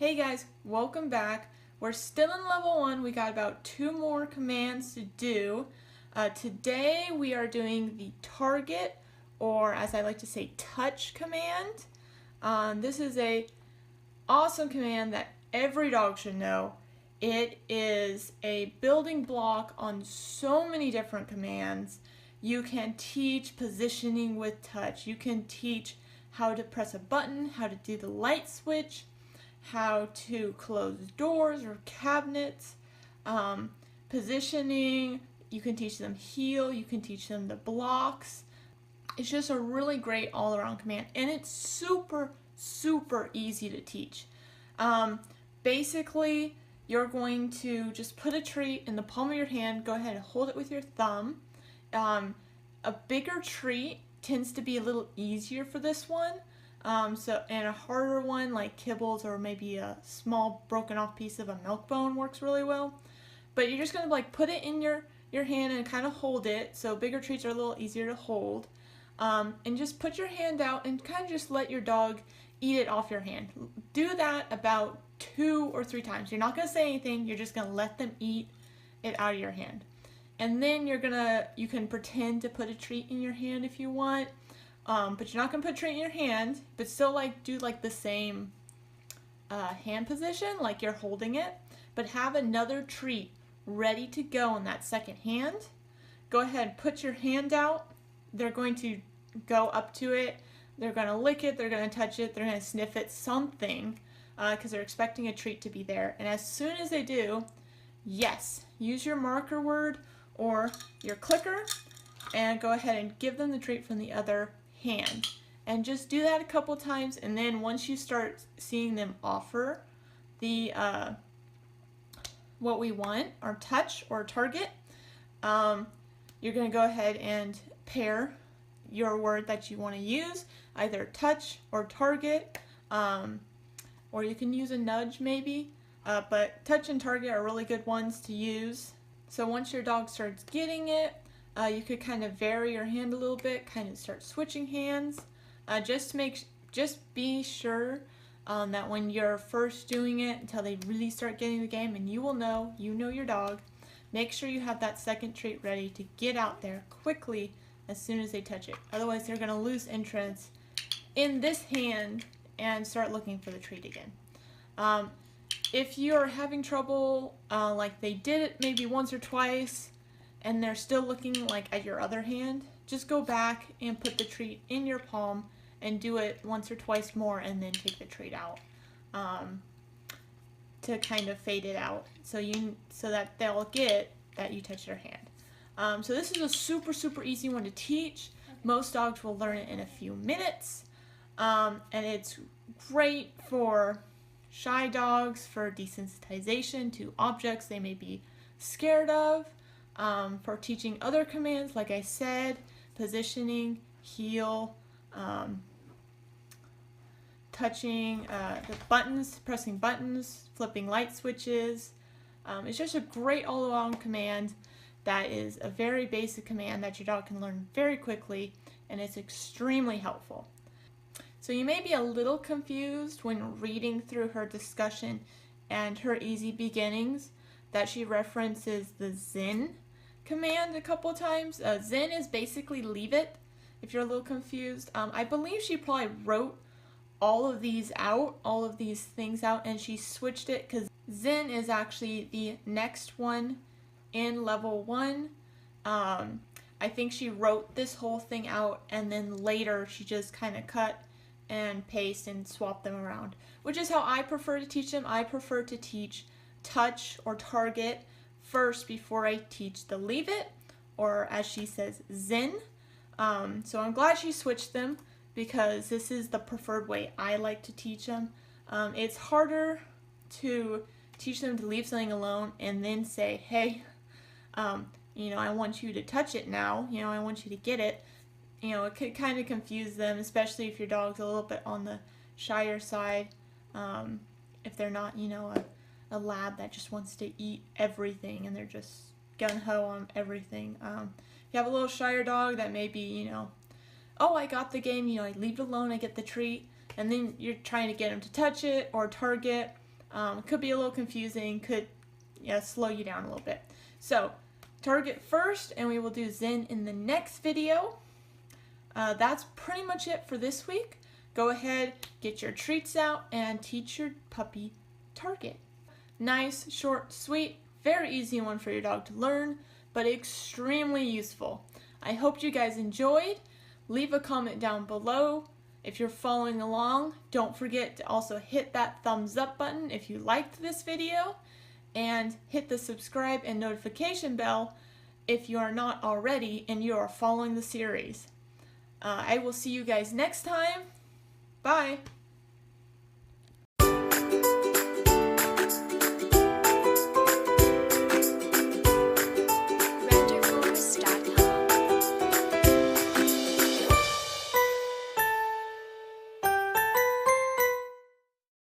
Hey guys, welcome back. We're still in level 1. We got about 2 more commands to do. Today we are doing the target, or as I like to say, touch command. This is a awesome command that every dog should know. It is a building block on so many different commands. You can teach positioning with touch. You can teach how to press a button, how to do the light switch, how to close doors or cabinets, positioning. You can teach them heel, you can teach them the blocks. It's just a really great all-around command, and it's super easy to teach. Basically, you're going to just put a treat in the palm of your hand, go ahead and hold it with your thumb. A bigger treat tends to be a little easier for this one. And a harder one like kibbles or maybe a small broken off piece of a milk bone works really well. But you're just going to put it in your hand and kind of hold it. So bigger treats are a little easier to hold. And just put your hand out and kind of just let your dog eat it off your hand. Do that about 2 or 3 times. You're not going to say anything. You're just going to let them eat it out of your hand. And then you can pretend to put a treat in your hand if you want. But you're not going to put a treat in your hand, but still do the same hand position, like you're holding it, but have another treat ready to go in that second hand. Go ahead, put your hand out. They're going to go up to it. They're going to lick it. They're going to touch it. They're going to sniff it, something, because they're expecting a treat to be there. And as soon as they do, yes, use your marker word or your clicker and go ahead and give them the treat from the other hand, and just do that a couple times. And then once you start seeing them offer the what we want, our touch or target, you're going to go ahead and pair your word that you want to use, either touch or target, or you can use a nudge maybe, but touch and target are really good ones to use. So once your dog starts getting it, you could kind of vary your hand a little bit, kind of start switching hands. Just be sure that when you're first doing it, until they really start getting the game, and you know your dog, make sure you have that second treat ready to get out there quickly as soon as they touch it. Otherwise, they're going to lose interest in this hand and start looking for the treat again. If you're having trouble, like they did it maybe once or twice, and they're still looking at your other hand, just go back and put the treat in your palm and do it once or twice more, and then take the treat out to kind of fade it out, so that they'll get that you touch their hand. So this is a super easy one to teach. Most dogs will learn it in a few minutes, and it's great for shy dogs, for desensitization to objects they may be scared of. For teaching other commands, like I said, positioning, heel, touching the buttons, pressing buttons, flipping light switches. It's just a great all-around command that is a very basic command that your dog can learn very quickly, and it's extremely helpful. So you may be a little confused when reading through her discussion and her easy beginnings that she references the Zen command a couple times. Zen is basically leave it, if you're a little confused. I believe she probably wrote all of these things out, and she switched it because Zen is actually the next one in level 1. I think she wrote this whole thing out, and then later she just kind of cut and paste and swap them around, which is how I prefer to teach them. I prefer to teach touch or target first before I teach the leave it, or as she says, Zen. So I'm glad she switched them, because this is the preferred way I like to teach them. It's harder to teach them to leave something alone and then say, hey, I want you to touch it now, I want you to get it. It could kind of confuse them, especially if your dog's a little bit on the shyer side, if they're not, a lab that just wants to eat everything and they're just gung-ho on everything. If you have a little shyer dog that may be, oh, I got the game, I leave it alone, I get the treat, and then you're trying to get them to touch it or target, Could be a little confusing, could slow you down a little bit. So target first, and we will do Zen in the next video. That's pretty much it for this week. Go ahead, get your treats out, and teach your puppy target. Nice, short, sweet, very easy one for your dog to learn, but extremely useful. I hope you guys enjoyed. Leave a comment down below. If you're following along, don't forget to also hit that thumbs up button if you liked this video, and hit the subscribe and notification bell if you are not already and you are following the series. I will see you guys next time. Bye!